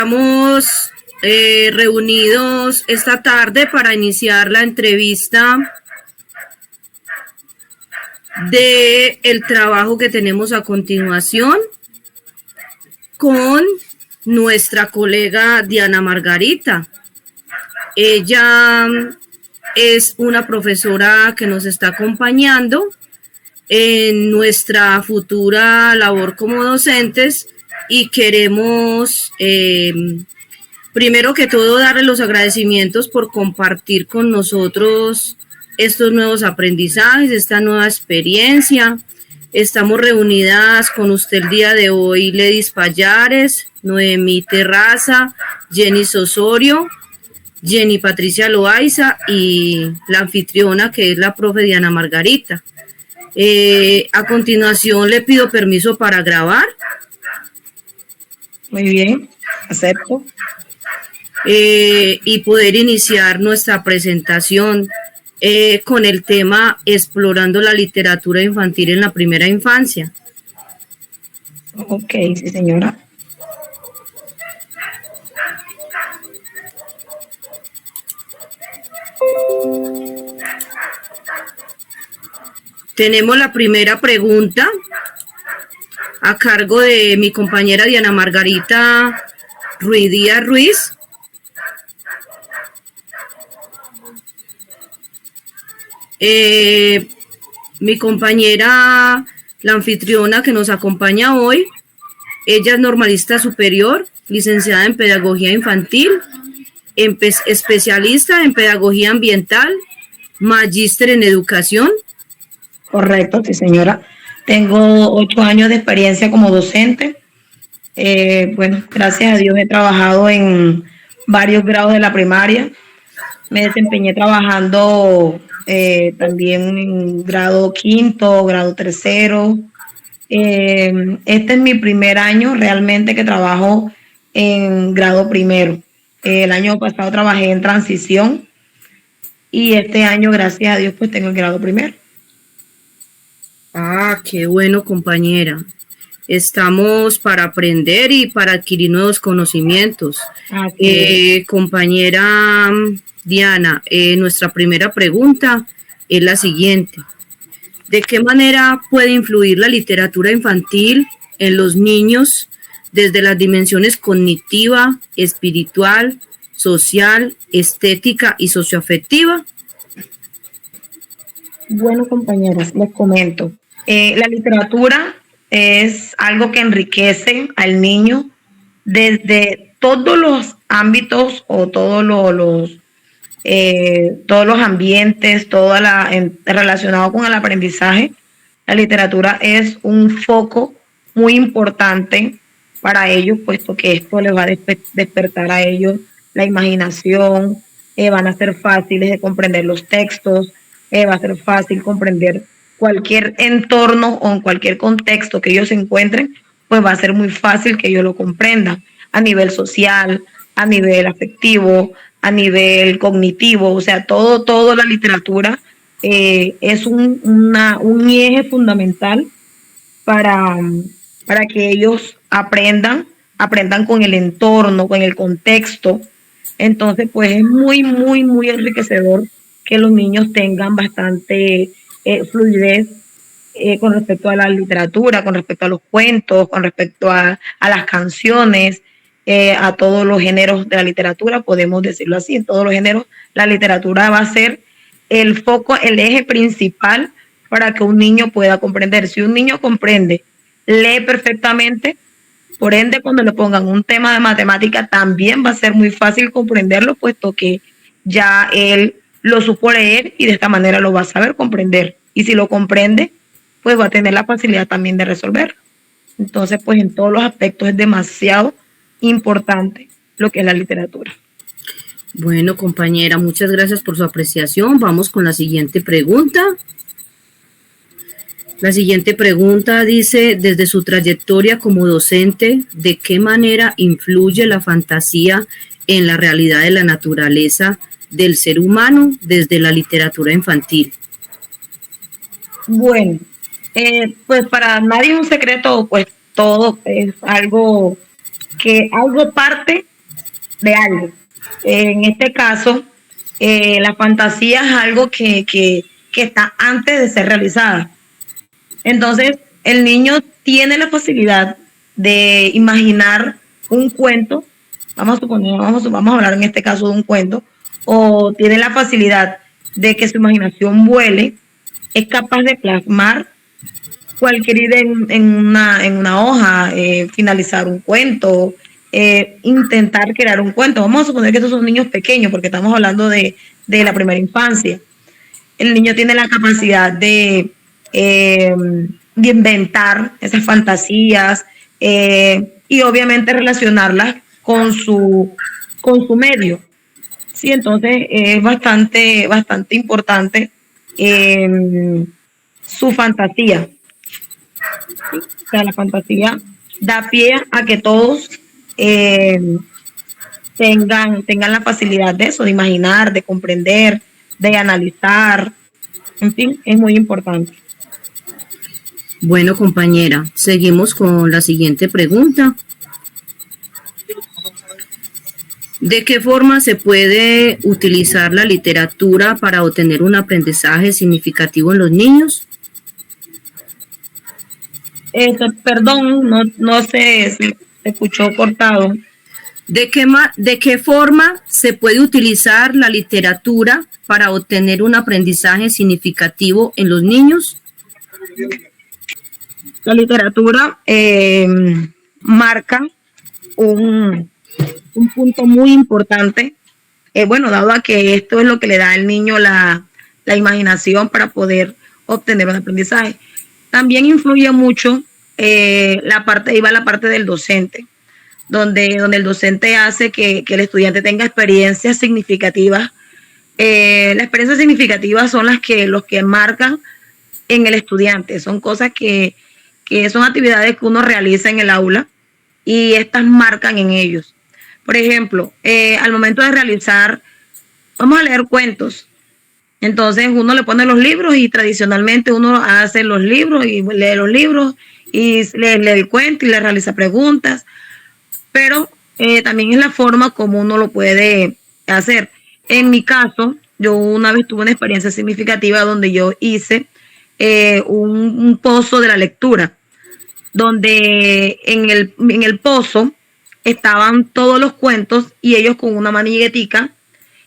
Estamos reunidos esta tarde para iniciar la entrevista del trabajo que tenemos a continuación con nuestra colega Diana Margarita. Ella es una profesora que nos está acompañando en nuestra futura labor como docentes y queremos, primero que todo, darle los agradecimientos por compartir con nosotros estos nuevos aprendizajes, esta nueva experiencia. Estamos reunidas con usted el día de hoy, Ledis Payares, Noemí Terraza, Jenny Osorio, Jenny Patricia Loaiza y la anfitriona, que es la profe Diana Margarita. A continuación le pido permiso para grabar. Muy bien, acepto. Y poder iniciar nuestra presentación con el tema Explorando la literatura infantil en la primera infancia. Ok, sí, señora. Tenemos la primera pregunta a cargo de mi compañera Diana Margarita Ruiz Díaz Ruiz. Mi compañera, la anfitriona que nos acompaña hoy, ella es normalista superior, licenciada en pedagogía infantil, especialista en pedagogía ambiental, magíster en educación. Correcto, sí, señora. Tengo 8 años de experiencia como docente. Bueno, gracias a Dios he trabajado en varios grados de la primaria. Me desempeñé trabajando también en grado quinto, grado tercero. Este es mi primer año realmente que trabajo en grado primero. El año pasado trabajé en transición y este año, gracias a Dios, pues tengo el grado primero. Ah, qué bueno, compañera. Estamos para aprender y para adquirir nuevos conocimientos. Compañera Diana, nuestra primera pregunta es la siguiente. ¿De qué manera puede influir la literatura infantil en los niños desde las dimensiones cognitiva, espiritual, social, estética y socioafectiva? Bueno, compañeras, les comento. La literatura es algo que enriquece al niño desde todos los ámbitos o todos los ambientes, relacionado con el aprendizaje. La literatura es un foco muy importante para ellos, puesto que esto les va a despertar a ellos la imaginación, van a ser fáciles de comprender los textos, va a ser fácil comprender cualquier entorno o en cualquier contexto que ellos se encuentren, pues va a ser muy fácil que ellos lo comprendan a nivel social, a nivel afectivo, a nivel cognitivo. O sea, todo la literatura es un eje fundamental para que ellos aprendan con el entorno, con el contexto. Entonces, pues es muy, muy, muy enriquecedor que los niños tengan bastante fluidez con respecto a la literatura, con respecto a los cuentos, con respecto a las canciones, a todos los géneros de la literatura, podemos decirlo así. En todos los géneros, la literatura va a ser el foco, el eje principal para que un niño pueda comprender. Si un niño comprende, lee perfectamente, por ende, cuando le pongan un tema de matemática, también va a ser muy fácil comprenderlo, puesto que ya él lo supo leer y de esta manera lo va a saber comprender. Y si lo comprende, pues va a tener la facilidad también de resolver. Entonces, pues en todos los aspectos es demasiado importante lo que es la literatura. Bueno, compañera, muchas gracias por su apreciación. Vamos con la siguiente pregunta. La siguiente pregunta dice, desde su trayectoria como docente, ¿de qué manera influye la fantasía en la realidad de la naturaleza del ser humano desde la literatura infantil? Bueno, pues para nadie es un secreto, pues todo es algo parte de algo. En este caso, la fantasía es algo que está antes de ser realizada. Entonces, el niño tiene la facilidad de imaginar un cuento, vamos a hablar en este caso de un cuento, o tiene la facilidad de que su imaginación vuele, es capaz de plasmar cualquier idea en una hoja, finalizar un cuento, intentar crear un cuento. Vamos a suponer que estos son niños pequeños, porque estamos hablando de la primera infancia. El niño tiene la capacidad de inventar esas fantasías y obviamente relacionarlas con su medio. Sí, entonces es bastante importante su fantasía. ¿Sí? O sea, la fantasía da pie a que todos tengan la facilidad de eso, de imaginar, de comprender, de analizar. En fin, es muy importante. Bueno, compañera, seguimos con la siguiente pregunta. ¿De qué forma se puede utilizar la literatura para obtener un aprendizaje significativo en los niños? Perdón, no sé si se escuchó cortado. ¿De qué forma se puede utilizar la literatura para obtener un aprendizaje significativo en los niños? La literatura marca un punto muy importante, bueno, dado a que esto es lo que le da al niño la imaginación para poder obtener un aprendizaje. También influye mucho la parte del docente, donde el docente hace que el estudiante tenga experiencias significativas. Las experiencias significativas son los que marcan en el estudiante, son cosas que son actividades que uno realiza en el aula y estas marcan en ellos. Por ejemplo, al momento de realizar, vamos a leer cuentos. Entonces uno le pone los libros y tradicionalmente uno hace los libros y lee los libros y lee el cuento y le realiza preguntas. Pero también es la forma como uno lo puede hacer. En mi caso, yo una vez tuve una experiencia significativa donde yo hice un pozo de la lectura, donde en el pozo estaban todos los cuentos y ellos con una maniguetica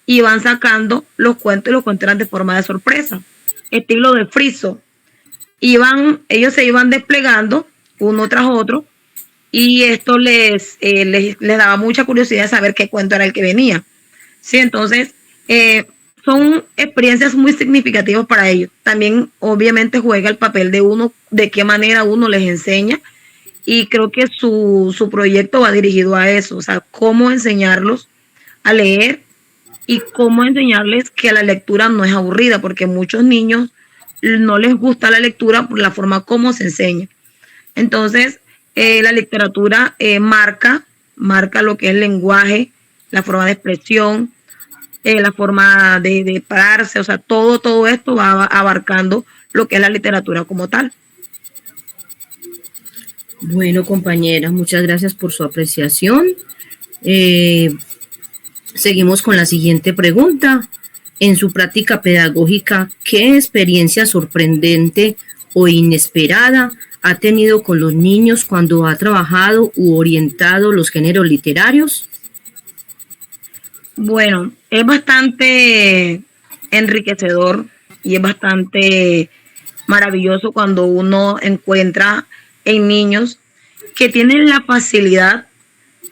iban sacando los cuentos y los cuentos eran de forma de sorpresa, estilo de friso. Ellos se iban desplegando uno tras otro y esto les daba mucha curiosidad de saber qué cuento era el que venía. Sí, entonces son experiencias muy significativas para ellos. También obviamente juega el papel de uno, de qué manera uno les enseña, y creo que su proyecto va dirigido a eso, o sea, cómo enseñarlos a leer y cómo enseñarles que la lectura no es aburrida, porque muchos niños no les gusta la lectura por la forma como se enseña. Entonces, la literatura marca lo que es el lenguaje, la forma de expresión, la forma de pararse, o sea, todo esto va abarcando lo que es la literatura como tal. Bueno, compañeras, muchas gracias por su apreciación. Seguimos con la siguiente pregunta. En su práctica pedagógica, ¿qué experiencia sorprendente o inesperada ha tenido con los niños cuando ha trabajado u orientado los géneros literarios? Bueno, es bastante enriquecedor y es bastante maravilloso cuando uno encuentra en niños que tienen la facilidad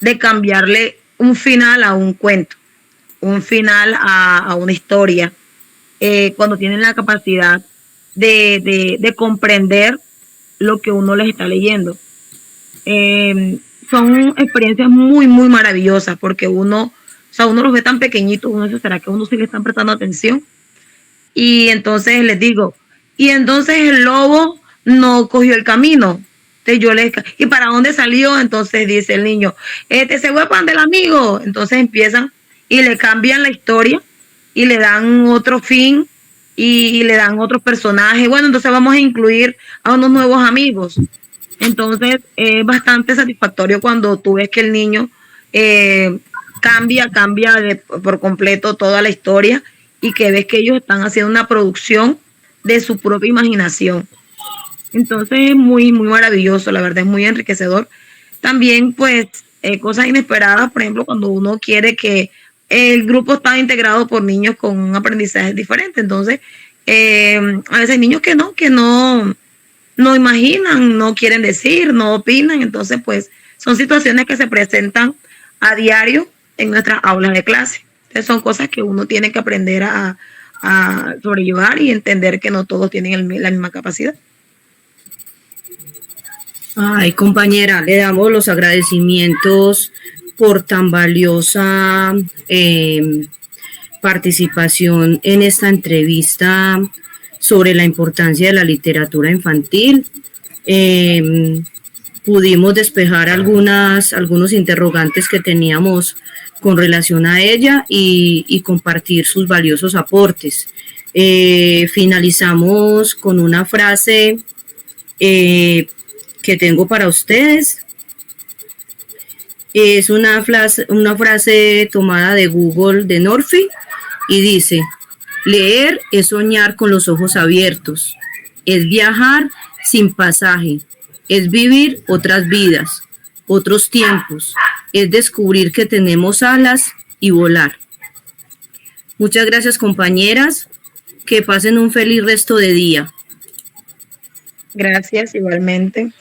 de cambiarle un final a un cuento, un final a una historia, cuando tienen la capacidad de comprender lo que uno les está leyendo. Son experiencias muy, muy maravillosas porque uno los ve tan pequeñitos, uno dice, ¿será que uno sí le están prestando atención? Y entonces les digo, y entonces el lobo no cogió el camino. ¿Y para dónde salió? Entonces dice el niño, se fue para del amigo. Entonces empiezan y le cambian la historia y le dan otro fin y le dan otros personajes. Bueno, entonces vamos a incluir a unos nuevos amigos. Entonces es bastante satisfactorio cuando tú ves que el niño cambia por completo toda la historia y que ves que ellos están haciendo una producción de su propia imaginación. Entonces es muy, muy maravilloso, la verdad es muy enriquecedor. También pues cosas inesperadas, por ejemplo, cuando uno quiere que el grupo está integrado por niños con un aprendizaje diferente, entonces a veces hay niños que no imaginan, no quieren decir, no opinan, entonces pues son situaciones que se presentan a diario en nuestras aulas de clase. Entonces son cosas que uno tiene que aprender a sobrellevar y entender que no todos tienen la misma capacidad. Ay, compañera, le damos los agradecimientos por tan valiosa participación en esta entrevista sobre la importancia de la literatura infantil. Pudimos despejar algunos interrogantes que teníamos con relación a ella y compartir sus valiosos aportes. Finalizamos con una frase que tengo para ustedes. Es una frase tomada de Google de Norfi y dice: leer es soñar con los ojos abiertos, es viajar sin pasaje, es vivir otras vidas, otros tiempos, es descubrir que tenemos alas y volar. Muchas gracias, compañeras, que pasen un feliz resto de día. Gracias, igualmente.